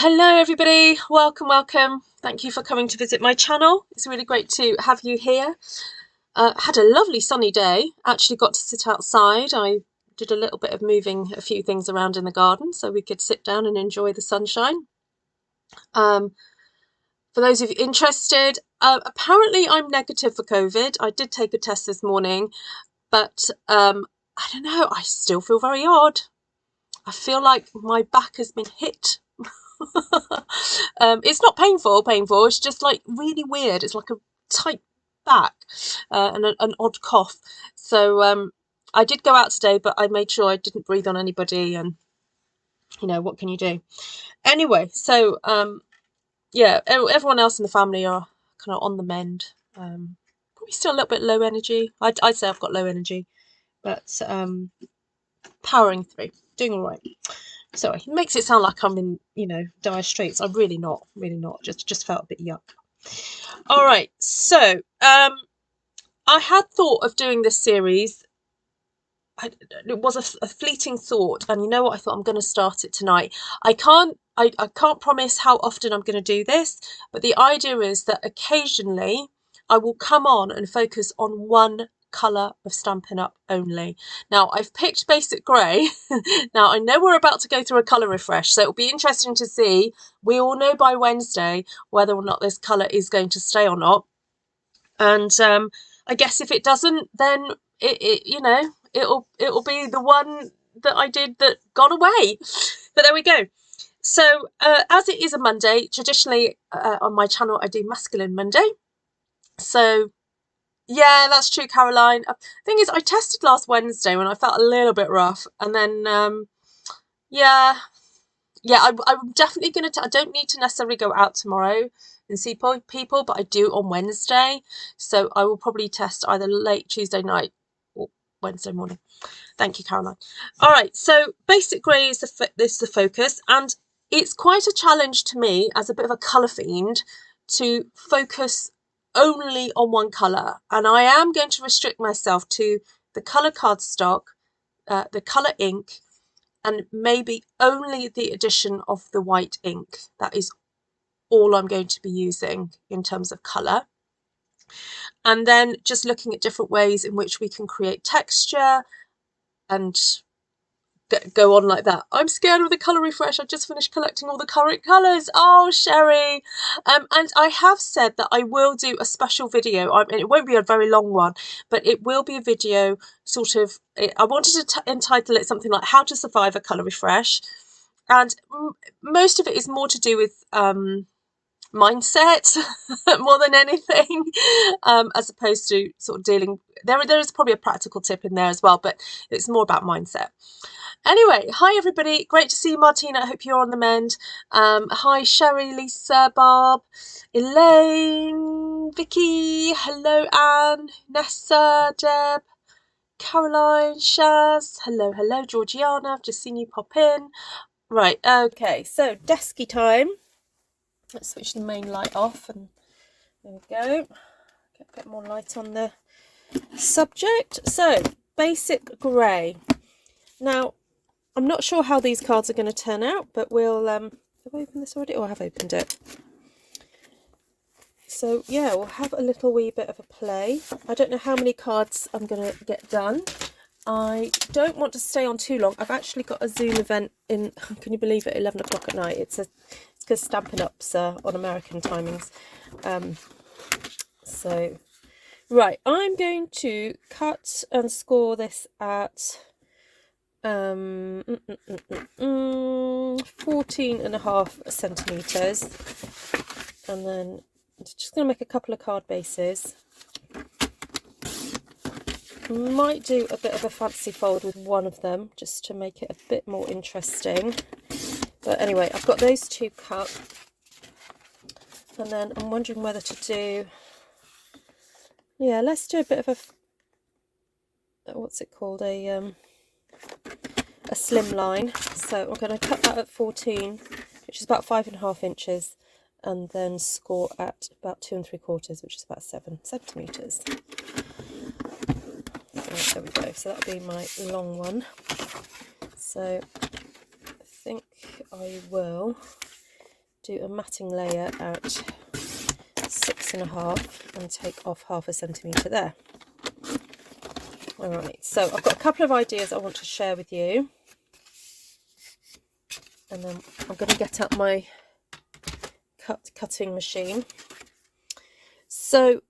Hello everybody, welcome. Thank you for coming to visit my channel. It's really great to have you here. Had a lovely sunny day, actually got to sit outside. I did a little bit of moving a few things around in the garden so we could sit down and enjoy the sunshine. For those of you interested, apparently I'm negative for COVID. I did take a test this morning, but I don't know, I still feel very odd. I feel like my back has been hit. It's not painful, it's just like really weird. It's like a tight back and an odd cough. So I did go out today, but I made sure I didn't breathe on anybody, and you know, what can you do? Anyway, so yeah, everyone else in the family are kind of on the mend. Probably still a little bit low energy. I'd say I've got low energy, but powering through, doing all right. So it makes it sound like I'm in, you know, dire straits. I'm really not, just felt a bit yuck. All right, so I had thought of doing this series. It was a fleeting thought, and you know what, I thought I'm going to start it tonight. I can't promise how often I'm going to do this, but the idea is that occasionally I will come on and focus on one colour of Stampin' Up only. Now I've picked basic grey. Now I know we're about to go through a colour refresh, so it'll be interesting to see. We all know by Wednesday whether or not this colour is going to stay or not, and I guess if it doesn't, then you know, it'll be the one that I did that got away. But there we go. So as it is a Monday, traditionally on my channel I do Masculine Monday. So yeah, that's true, Caroline. Thing is, I tested last Wednesday when I felt a little bit rough, and then yeah, I'm definitely gonna. I don't need to necessarily go out tomorrow and see people, but I do on Wednesday. So I will probably test either late Tuesday night or Wednesday morning. Thank you, Caroline. All right, so basic grey is the focus, and it's quite a challenge to me as a bit of a colour fiend to focus only on one colour, and I am going to restrict myself to the colour cardstock, the colour ink, and maybe only the addition of the white ink. That is all I'm going to be using in terms of colour. And then just looking at different ways in which we can create texture and go on like that. I'm scared of the colour refresh. I just finished collecting all the current colours. Oh, Sherry. And I have said that I will do a special video. I mean, it won't be a very long one, but it will be a video sort of, I wanted to entitle it something like How to Survive a Colour Refresh. And most of it is more to do with mindset more than anything, as opposed to sort of dealing, there is probably a practical tip in there as well, but it's more about mindset. Anyway, hi everybody, great to see you, Martina. I hope you're on the mend. Hi Sherry, Lisa, Barb, Elaine, Vicky, hello Anne, Nessa, Deb, Caroline, Shaz, hello Georgiana, I've just seen you pop in. Right, okay, so desky time. Let's switch the main light off, and there we go. Get a bit more light on the subject. So basic grey. Now I'm not sure how these cards are going to turn out, but we'll have I opened this already? Oh, I have opened it. So yeah, we'll have a little wee bit of a play. I don't know how many cards I'm going to get done. I don't want to stay on too long. I've actually got a Zoom event in, can you believe it, 11 o'clock at night. It's because Stampin' Up's on American timings. So right, I'm going to cut and score this at 14.5 centimeters, and then just going to make a couple of card bases. Might do a bit of a fancy fold with one of them just to make it a bit more interesting, but anyway, I've got those two cut, and then I'm wondering whether to do, yeah, let's do a bit of a, what's it called, a slim line. So I'm going to cut that at 14, which is about 5.5 inches, and then score at about 2 3/4, which is about 7 centimeters. So there we go. So that'll be my long one. So I think I will do a matting layer at 6.5 and take off 0.5 centimetre there. Alright, so I've got a couple of ideas I want to share with you, and then I'm going to get out my cutting machine. So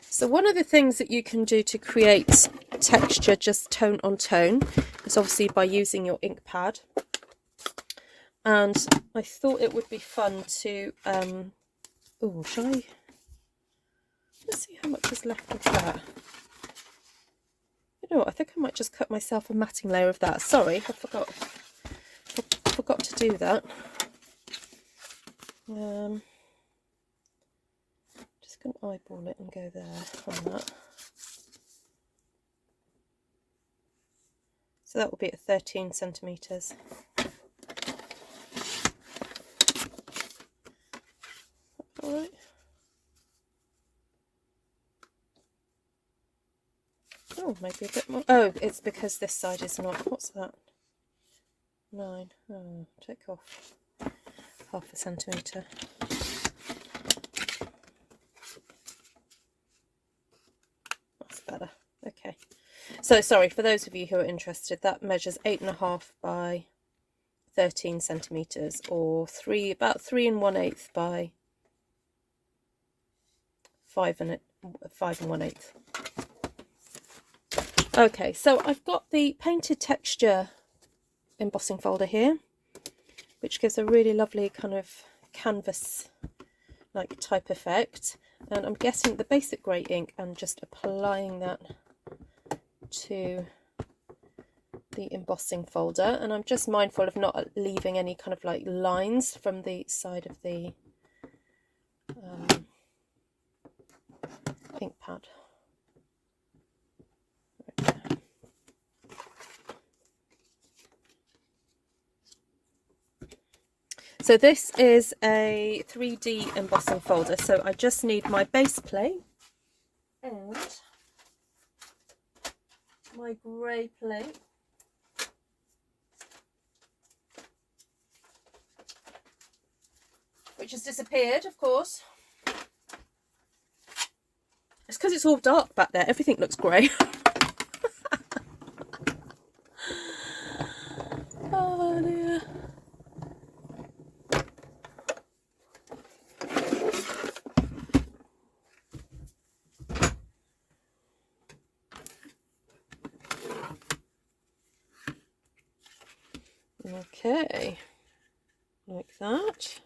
so one of the things that you can do to create texture just tone on tone is obviously by using your ink pad. And I thought it would be fun to, oh, shall I? Let's see how much is left of that. You know what, I think I might just cut myself a matting layer of that. Sorry, I forgot to do that. Just going to eyeball it and go there on that. So that will be at 13 centimetres. Alright. Oh, maybe a bit more. Oh, it's because this side is not. What's that? 9. Oh, take off 0.5 centimetre. That's better. Okay. So sorry, for those of you who are interested, that measures 8.5 by 13 centimetres, or about 3 1/8 by 5 1/8. Okay, so I've got the painted texture embossing folder here, which gives a really lovely kind of canvas like type effect, and I'm getting the basic grey ink and just applying that to the embossing folder, and I'm just mindful of not leaving any kind of like lines from the side of the ink pad. So this is a 3D embossing folder, so I just need my base plate and my grey plate, which has disappeared, of course. It's because it's all dark back there, everything looks grey. Oh dear. Okay, like that.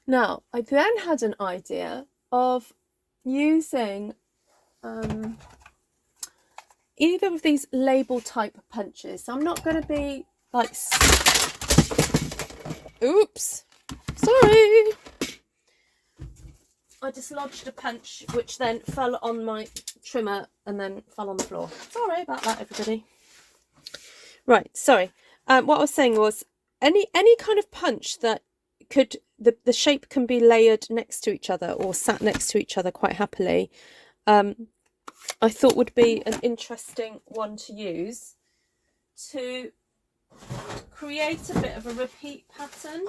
Now, I then had an idea of using either of these label type punches. So I'm not going to be like, oops, sorry. I dislodged a punch which then fell on my trimmer and then fell on the floor. Sorry about that, everybody. Right, sorry. What I was saying was any kind of punch that could, the shape can be layered next to each other or sat next to each other quite happily, I thought would be an interesting one to use to create a bit of a repeat pattern.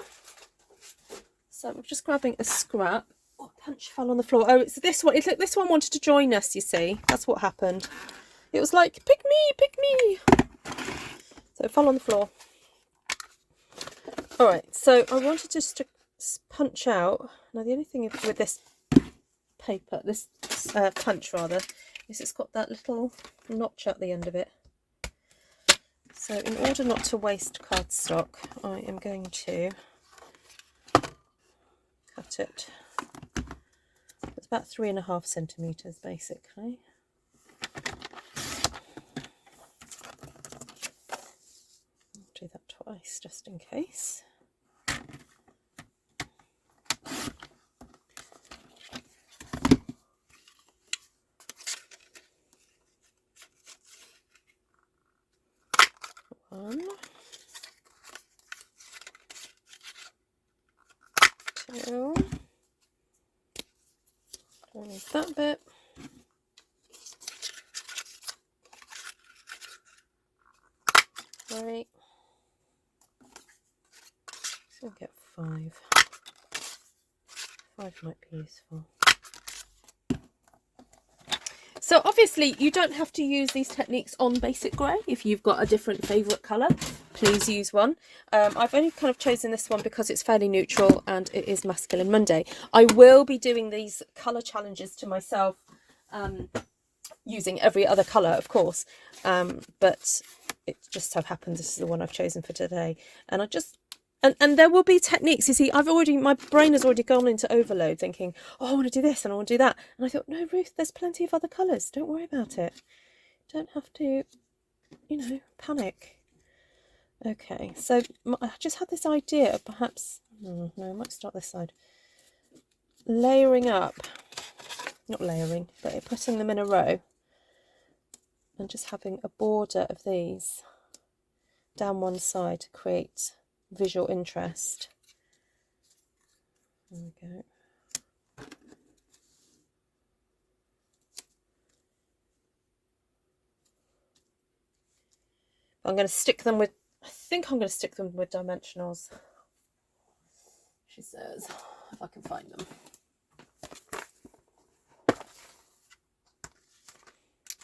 So I'm just grabbing a scrap. Oh, punch fell on the floor. Oh, it's this one. This one wanted to join us, you see. That's what happened. It was like, pick me, pick me. So it fell on the floor. All right, so I wanted just to punch out. Now, the only thing with this paper, this punch rather, is it's got that little notch at the end of it. So in order not to waste cardstock, I am going to cut it. It's about 3.5 centimetres basically. I'll do that twice just in case. One, two, Don't need that bit. Right. So I'll get 5. 5 might be useful. So obviously you don't have to use these techniques on basic grey. If you've got a different favourite colour, please use one. I've only kind of chosen this one because it's fairly neutral and it is Masculine Monday. I will be doing these colour challenges to myself using every other colour, of course, but it just so happens this is the one I've chosen for today. And I just and there will be techniques. You see, my brain has already gone into overload thinking, oh, I want to do this and I want to do that. And I thought, no, Ruth, there's plenty of other colours. Don't worry about it. Don't have to, you know, panic. Okay, so I just had this idea of perhaps, no, I might start this side. Layering up, not layering, but putting them in a row and just having a border of these down one side to create visual interest. There we go. I'm going to stick them with, I think I'm going to stick them with dimensionals, she says, if I can find them.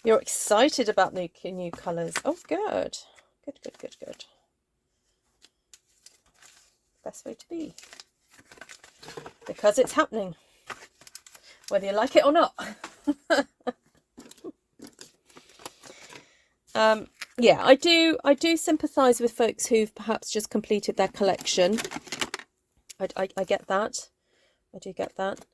You're excited about new colours. Oh, good. Good, good, good, good. Best way to be. Because it's happening. Whether you like it or not. Yeah, I do sympathise with folks who've perhaps just completed their collection. I get that. I do get that.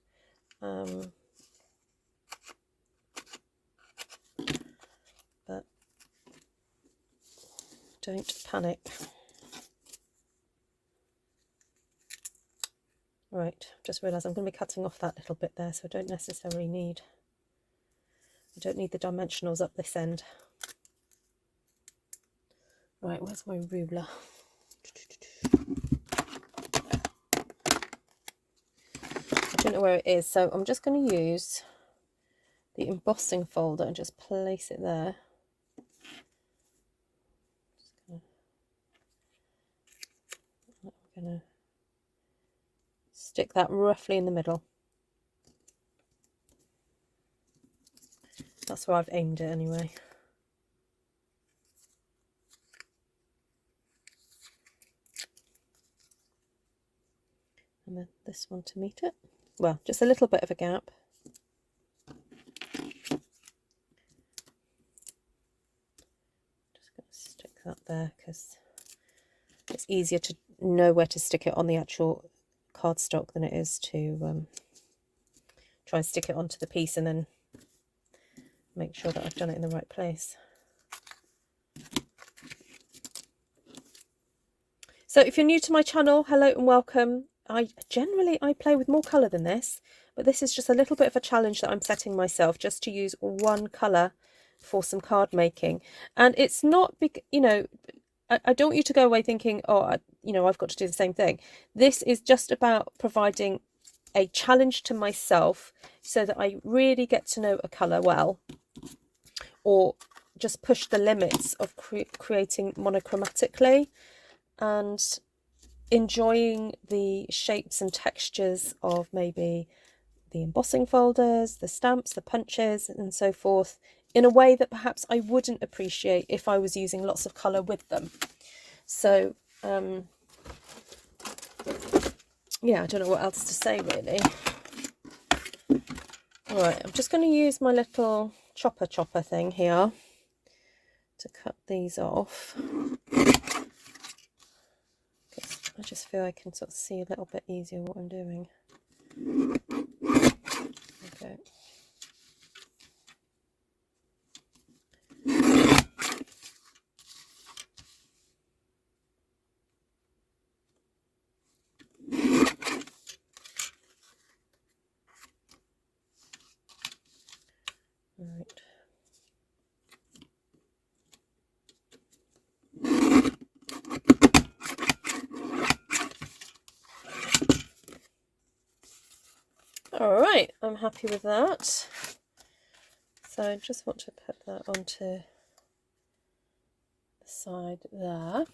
But don't panic. Right, just realised I'm going to be cutting off that little bit there, so I don't necessarily need, I don't need the dimensionals up this end. Right, where's my ruler? I don't know where it is, so I'm just going to use the embossing folder and just place it there. I'm going to stick that roughly in the middle. That's where I've aimed it anyway. And then this one to meet it. Well, just a little bit of a gap. Just going to stick that there because it's easier to know where to stick it on the actual cardstock than it is to try and stick it onto the piece and then make sure that I've done it in the right place. So if you're new to my channel, hello and welcome. I play with more colour than this, but this is just a little bit of a challenge that I'm setting myself, just to use one colour for some card making. And it's not big, you know, I don't want you to go away thinking, oh, you know, I've got to do the same thing. This is just about providing a challenge to myself so that I really get to know a colour well, or just push the limits of creating monochromatically and enjoying the shapes and textures of maybe the embossing folders, the stamps, the punches and so forth, in a way that perhaps I wouldn't appreciate if I was using lots of colour with them. So yeah, I don't know what else to say really. All right, I'm just going to use my little chopper thing here to cut these off. I just feel I can sort of see a little bit easier what I'm doing. Okay. All right. All right. right, I'm happy with that. So I just want to put that onto the side there.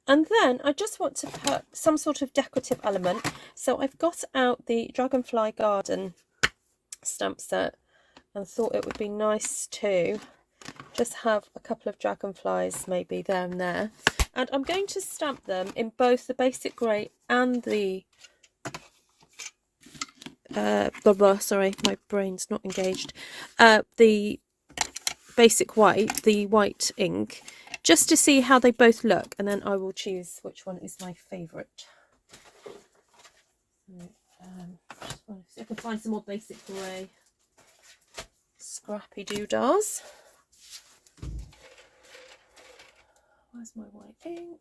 And then I just want to put some sort of decorative element. So I've got out the Dragonfly Garden stamp set and thought it would be nice to just have a couple of dragonflies maybe there and there. And I'm going to stamp them in both the basic grey and the sorry, my brain's not engaged. The basic white, the white ink, just to see how they both look, and then I will choose which one is my favourite. Just want to see if I can find some more basic grey scrappy doodahs. Where's my white ink?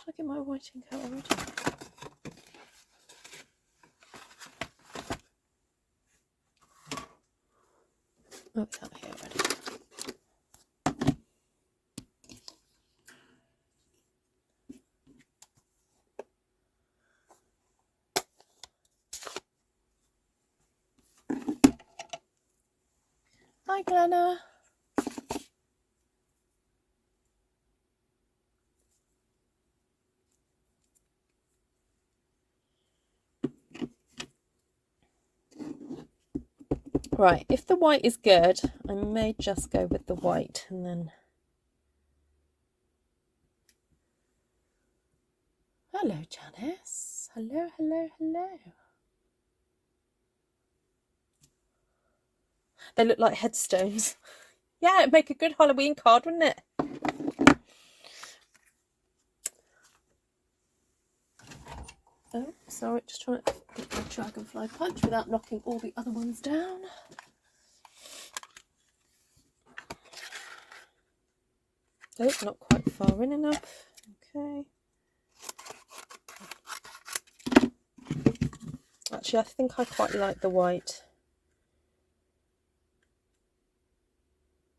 Did I get my white ink out already? Oh, it's out here already. Hi, Glenna. Right, if the white is good, I may just go with the white and then... Hello, Janice. Hello, hello, hello. They look like headstones. Yeah, it'd make a good Halloween card, wouldn't it? Oh, sorry, just trying to get my dragonfly punch without knocking all the other ones down. Oh, not quite far in enough. Okay. Actually, I think I quite like the white.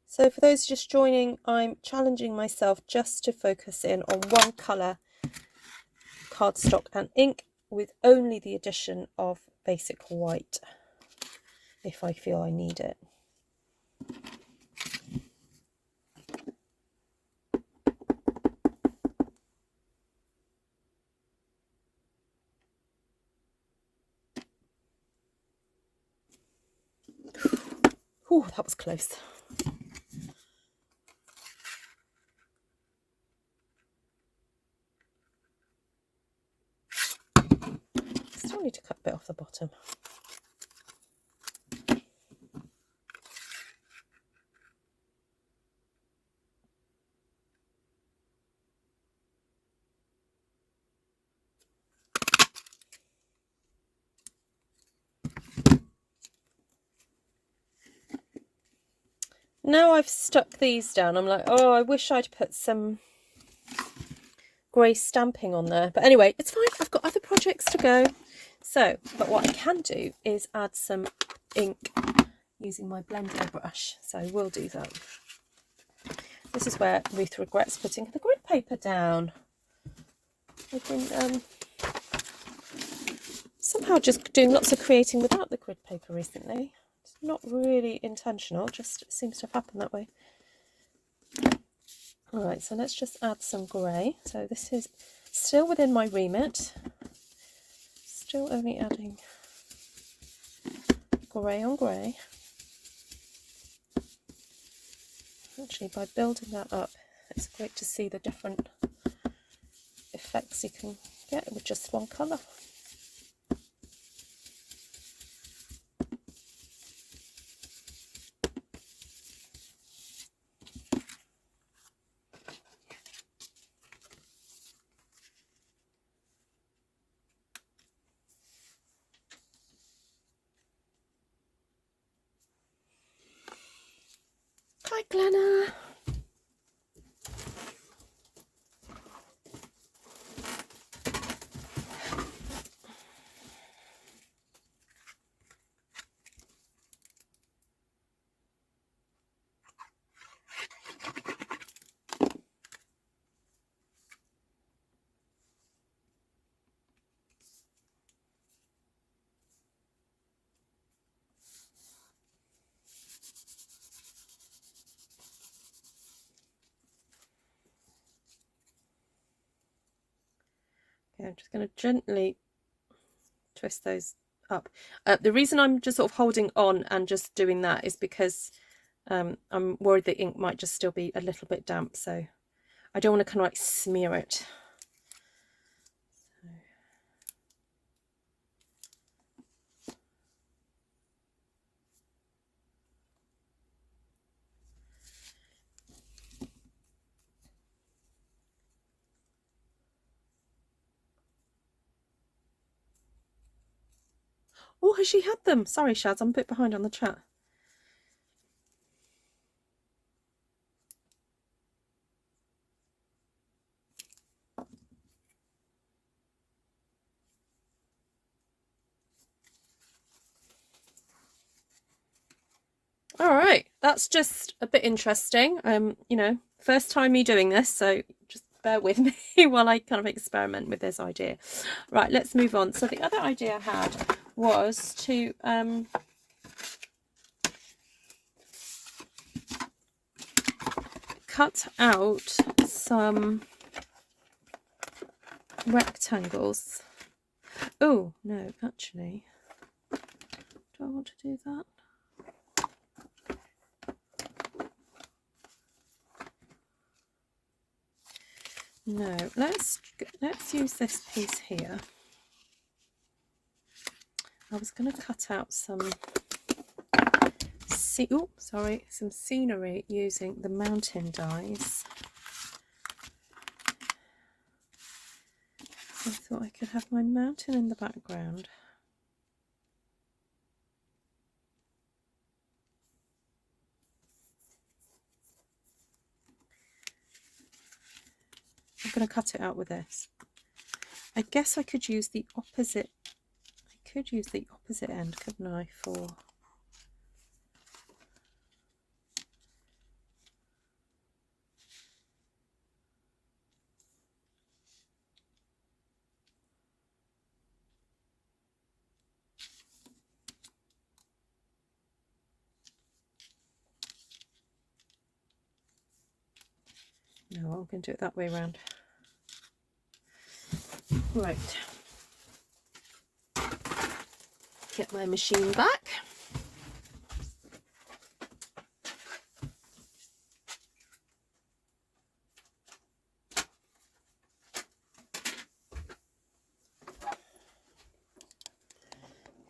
So for those just joining, I'm challenging myself just to focus in on one colour cardstock and ink with only the addition of basic white if I feel I need it. Oh, that was close. Still need to cut a bit off the bottom. Now I've stuck these down, I'm like, oh, I wish I'd put some grey stamping on there. But anyway, it's fine. I've got other projects to go. So, but what I can do is add some ink using my blender brush. So I will do that. This is where Ruth regrets putting the grid paper down. I've been somehow just doing lots of creating without the grid paper recently. It's not really intentional, just seems to have happened that way. Alright, so let's just add some grey. So this is still within my remit. Still only adding grey on grey. Actually, by building that up, it's great to see the different effects you can get with just one colour. Hi, Glenna. Okay, I'm just going to gently twist those up. The reason I'm just sort of holding on and just doing that is because I'm worried the ink might just still be a little bit damp, so I don't want to kind of like smear it. Oh, has she had them? Sorry, Shads, I'm a bit behind on the chat. All right, that's just a bit interesting. You know, first time me doing this, so just bear with me while I kind of experiment with this idea. Right, let's move on. So the other idea I had was to cut out some rectangles. Oh, no, actually, do I want to do that? No, let's use this piece here. I was going to cut out some some scenery using the mountain dies. I thought I could have my mountain in the background. I'm going to cut it out with this. I guess I could use the opposite. I could use the opposite end, couldn't I? For no, I'm going to do it that way around. Right. Get my machine back.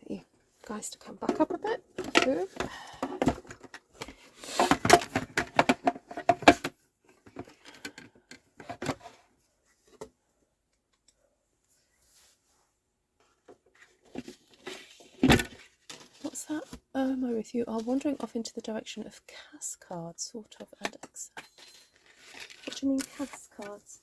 Get you guys to come back up a bit. Good. What's that? Am I with you? Are wandering off into the direction of cascade, sort of, and accept. What do you mean cascades?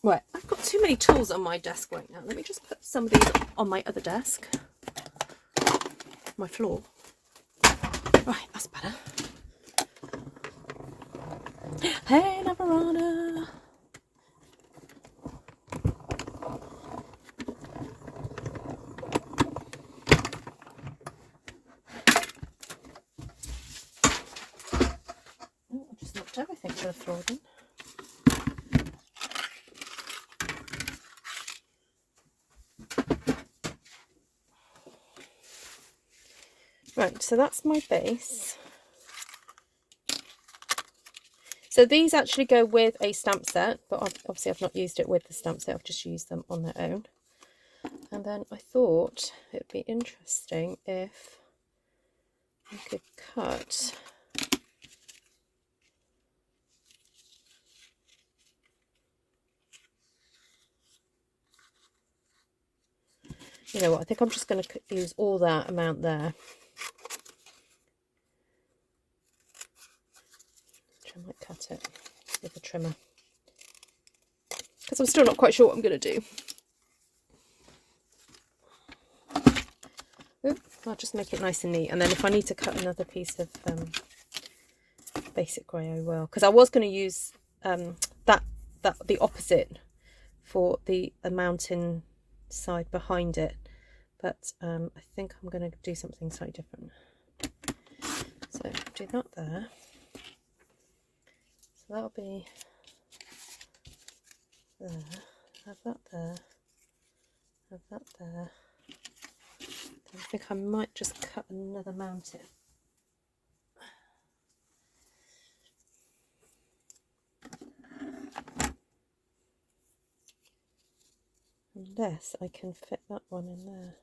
Right, I've got too many tools on my desk right now. Let me just put some of these on my other desk. My floor. Right, that's better. Hey, Navarana. Oh, I just knocked everything to the floor then. Right, so that's my base. So these actually go with a stamp set, but obviously I've not used it with the stamp set, I've just used them on their own. And then I thought it'd be interesting if I could cut you know what, I think I'm just going to use all that amount there. I might cut it with a trimmer because I'm still not quite sure what I'm going to do. Oop. I'll just make it nice and neat, and then if I need to cut another piece of basic grey, I will, because I was going to use the opposite for the mountain side behind it, but I think I'm going to do something slightly different. So do that there. So that'll be there. Have that there. Have that there. I think I might just cut another mountain. Unless I can fit that one in there.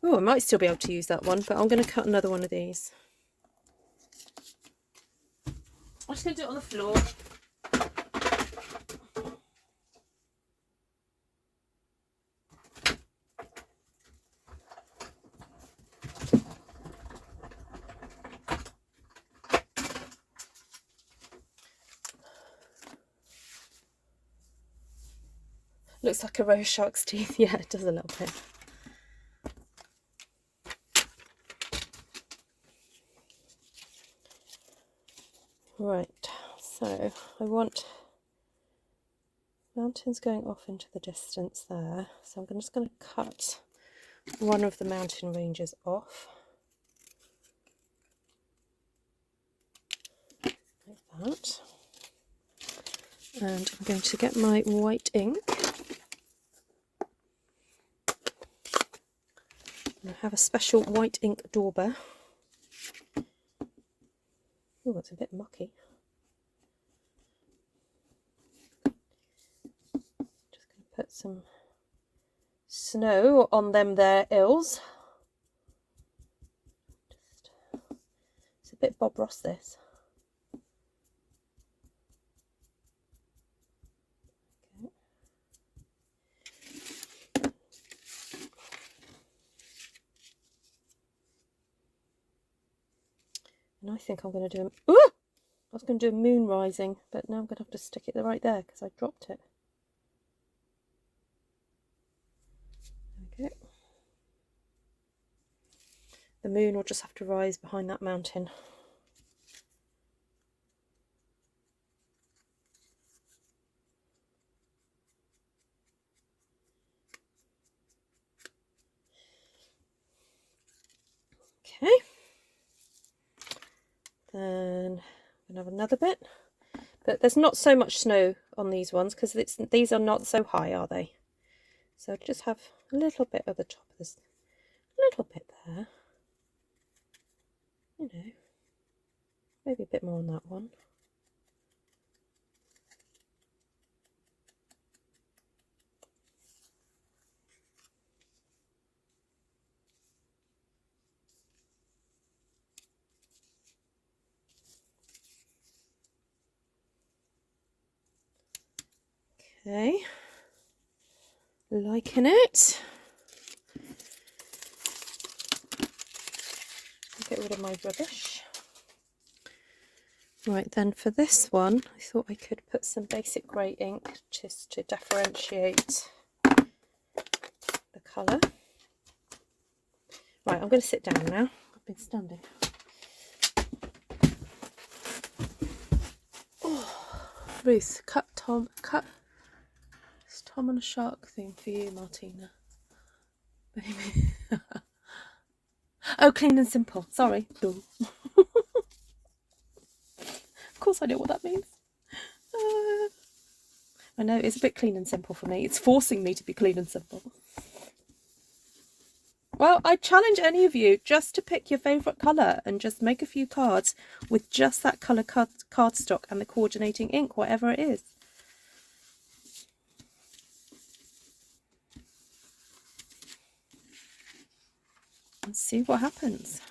Oh, I might still be able to use that one, but I'm going to cut another one of these. I'm just going to do it on the floor. Looks like a row of shark's teeth. Yeah, it does a little bit. Right, so I want mountains going off into the distance there. So I'm just going to cut one of the mountain ranges off. Like that. And I'm going to get my white ink. I have a special white ink dauber. Oh, it's a bit mucky. Just going to put some snow on them there ills. It's a bit Bob Ross, this. And I think I'm going to do I was going to do a moon rising, but now I'm going to have to stick it right there because I dropped it. There we go. The moon will just have to rise behind that mountain. Okay. Then I'm going to have another bit, but there's not so much snow on these ones because these are not so high, are they? So just have a little bit at the top of this, a little bit there, you know, maybe a bit more on that one. Okay, liking it. Get rid of my rubbish. Right, then for this one, I thought I could put some basic grey ink just to differentiate the colour. Right, I'm going to sit down now. I've been standing. Oh, Ruth, cut it's Tom and a shark thing for you, Martina. Baby. Oh, clean and simple. Sorry. Of course I know what that means. I know, it's a bit clean and simple for me. It's forcing me to be clean and simple. Well, I challenge any of you just to pick your favourite colour and just make a few cards with just that colour cardstock and the coordinating ink, whatever it is. And see what happens.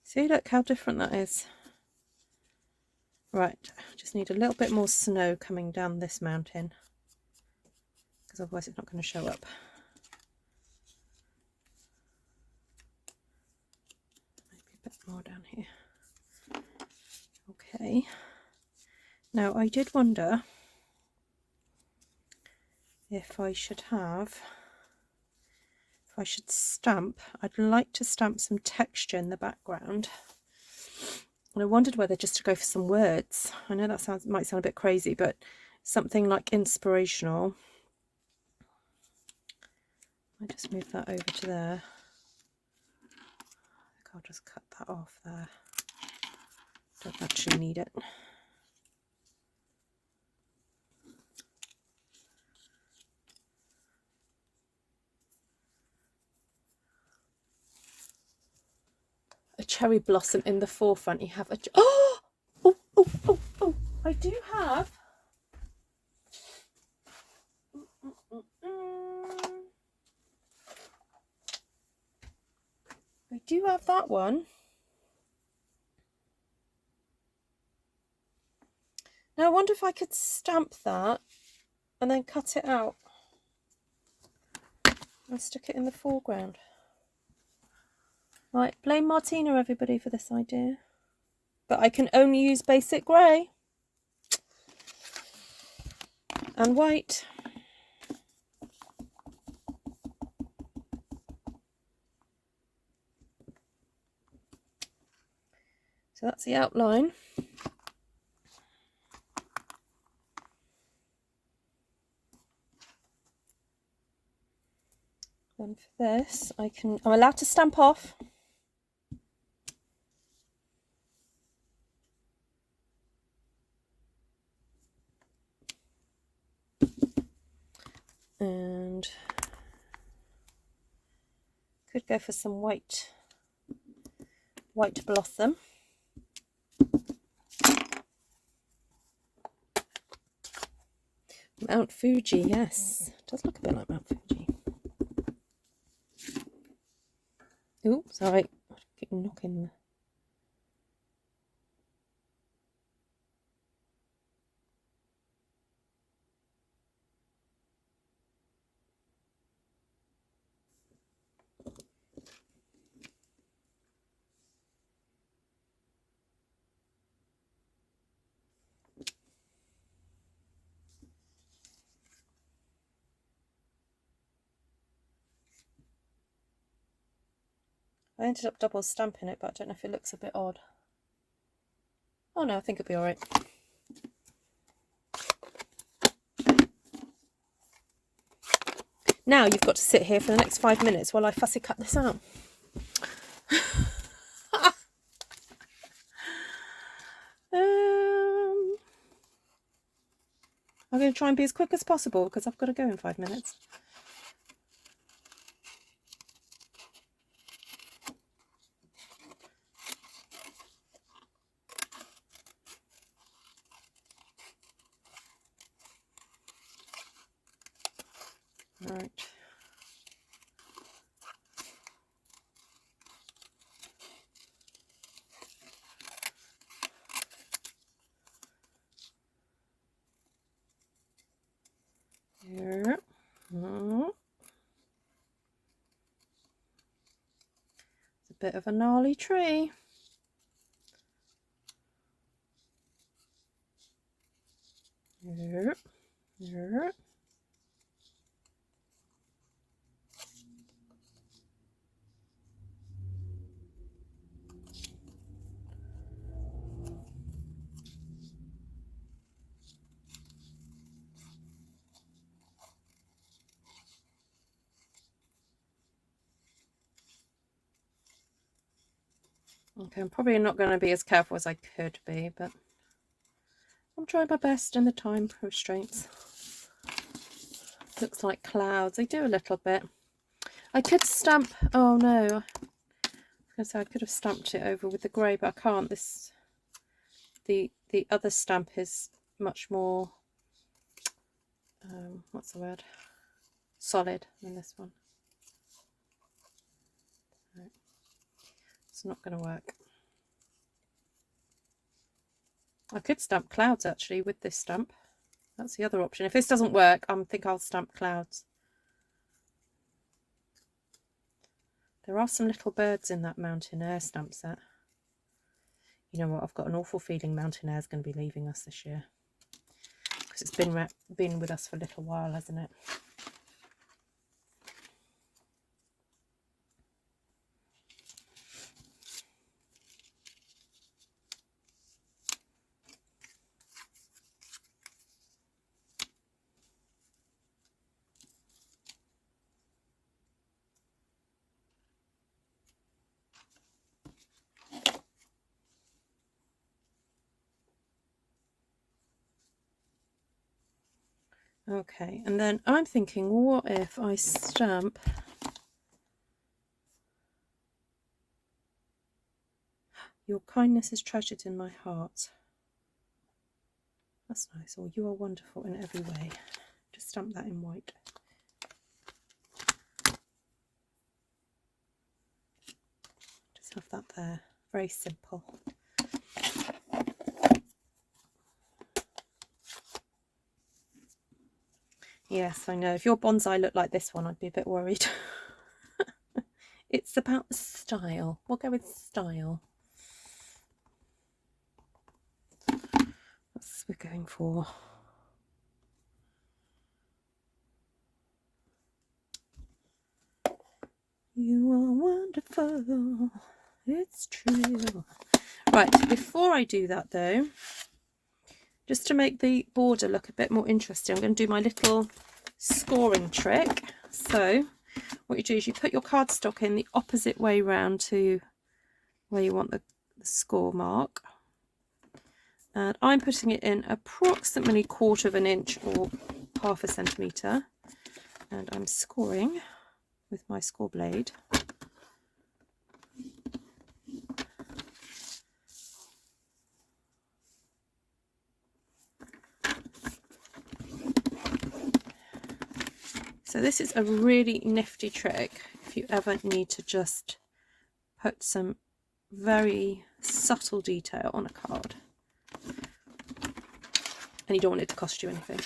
See, look how different that is. Right, I just need a little bit more snow coming down this mountain, because otherwise it's not going to show up. Maybe a bit more down here. Okay. Now I did wonder if I should stamp, I'd like to stamp some texture in the background. And I wondered whether just to go for some words. I know that might sound a bit crazy, but something like inspirational. I just move that over to there. I think I'll just cut that off there. Don't actually need it. A cherry blossom in the forefront. You have a oh, I do have. I do have that one. Now I wonder if I could stamp that and then cut it out and stick it in the foreground. Right, blame Martina, everybody, for this idea. But I can only use basic grey and white. So that's the outline. Then for this, I'm allowed to stamp off. And could go for some white blossom. Mount Fuji, yes. It does look a bit like Mount Fuji. Ooh, sorry. I keep knocking. I ended up double stamping it, but I don't know if it looks a bit odd. Oh no, I think it'll be alright. Now you've got to sit here for the next 5 minutes while I fussy cut this out. I'm going to try and be as quick as possible because I've got to go in 5 minutes. Right. Here. It's a bit of a gnarly tree. Here. Here. Okay, I'm probably not going to be as careful as I could be, but I'm trying my best in the time restraints. Looks like clouds. They do a little bit. I could stamp. Oh no, I was going to say I could have stamped it over with the grey, but I can't. The other stamp is much more. What's the word? Solid than this one. It's not going to work. I could stamp clouds actually with this stamp. That's the other option. If this doesn't work, I think I'll stamp clouds. There are some little birds in that mountain air stamp set. You know what? I've got an awful feeling mountain air is going to be leaving us this year. because it's been with us for a little while, hasn't it? Okay, and then I'm thinking, what if I stamp "Your kindness is treasured in my heart"? That's nice. Or "You are wonderful in every way." Just stamp that in white. Just have that there. Very simple. Yes, I know. If your bonsai looked like this one, I'd be a bit worried. It's about the style. We'll go with style. That's what we're going for. You are wonderful. It's true. Right, before I do that though, just to make the border look a bit more interesting, I'm going to do my little scoring trick. So what you do is you put your cardstock in the opposite way round to where you want the score mark. And I'm putting it in approximately 1/4 of an inch or 1/2 centimetre. And I'm scoring with my score blade. So this is a really nifty trick if you ever need to just put some very subtle detail on a card and you don't want it to cost you anything.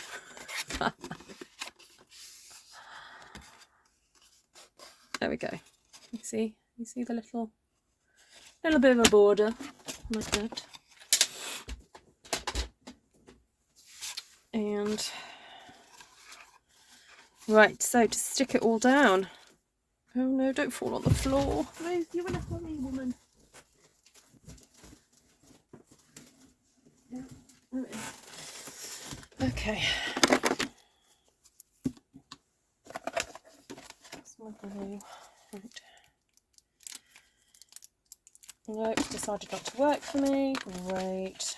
There we go. You see the little bit of a border like that. And right, so to stick it all down. Oh no, don't fall on the floor. Ruth, you're in a hurry, woman. Yeah, there it is. Okay. That's my glue. Right. No, it's decided not to work for me. Great.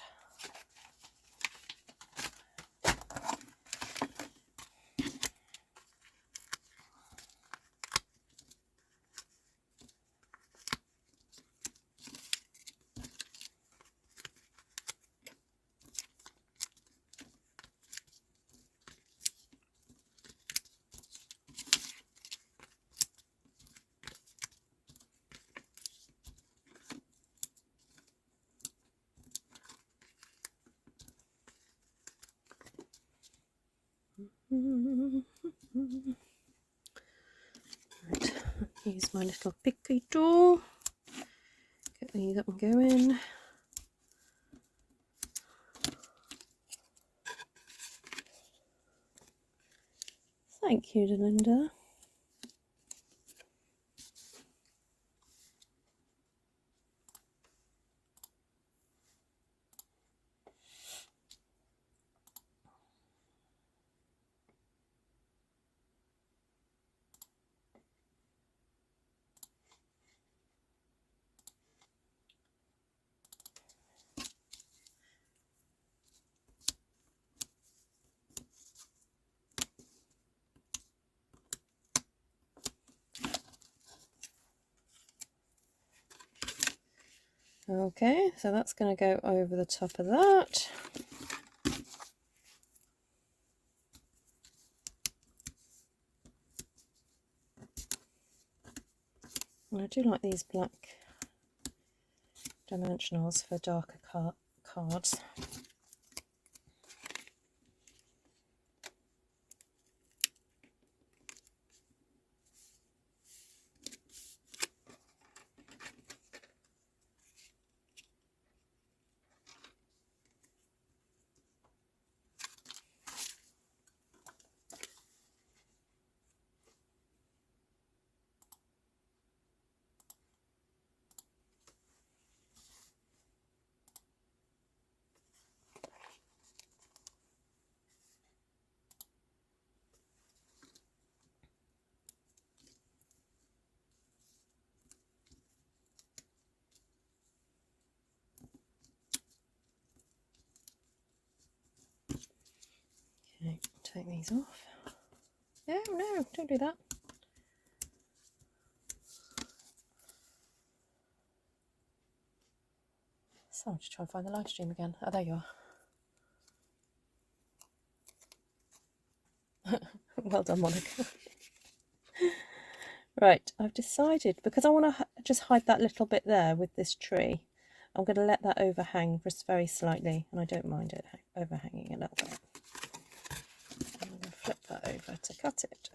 Right, use my little picky tool. Get these up and going. Thank you, Delinda. Okay, so that's going to go over the top of that. And I do like these black dimensionals for darker cards. take these off. No, no, don't do that. So I'm just trying to find the live stream again. Oh, there you are. Well done, Monica. Right, I've decided, because I want to just hide that little bit there with this tree, I'm going to let that overhang just very slightly, and I don't mind it overhanging a little bit. I'm going to flip that over to cut it.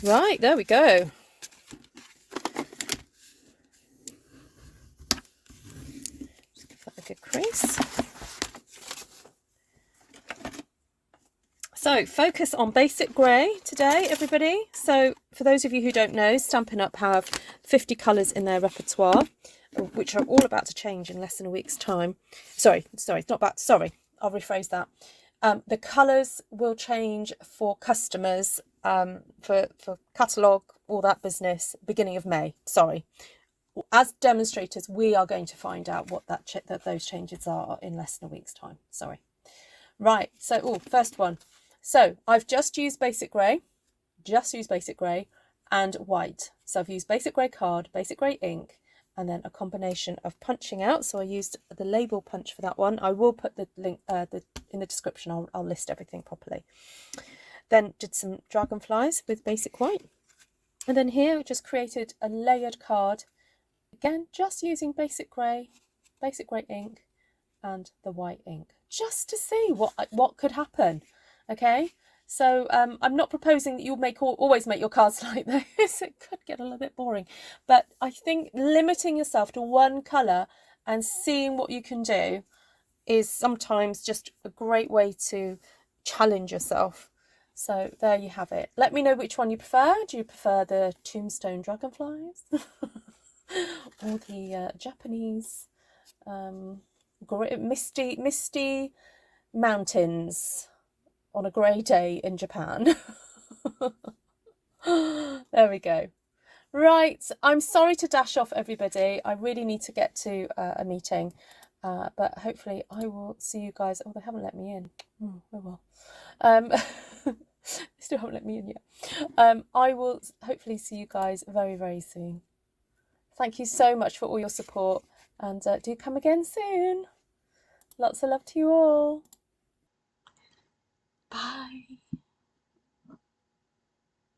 Right, there we go. Just give that a good crease. So focus on basic grey today, everybody. So for those of you who don't know, Stampin' Up have 50 colours in their repertoire, which are all about to change in less than a week's time. Sorry, it's not about, sorry, I'll rephrase that. The colours will change for customers, for catalogue, all that business, beginning of May, sorry. As demonstrators, we are going to find out what that those changes are in less than a week's time, sorry. Right, so, first one. So I've just used basic grey, and white. So I've used basic grey card, basic grey ink, and then a combination of punching out. So I used the label punch for that one. I will put the link in the description. I'll list everything properly. Then did some dragonflies with basic white. And then here we just created a layered card. Again, just using basic grey ink, and the white ink, just to see what could happen. Okay, so I'm not proposing that you'll always make your cards like this. It could get a little bit boring, but I think limiting yourself to one colour and seeing what you can do is sometimes just a great way to challenge yourself. So there you have it. Let me know which one you prefer. Do you prefer the tombstone dragonflies or the Japanese misty mountains on a grey day in Japan? There we go. Right, I'm sorry to dash off, everybody. I really need to get to a meeting, but hopefully I will see you guys. Oh, they haven't let me in. Oh well. They still haven't let me in yet. I will hopefully see you guys very, very soon. Thank you so much for all your support, and do come again soon. Lots of love to you all. Bye.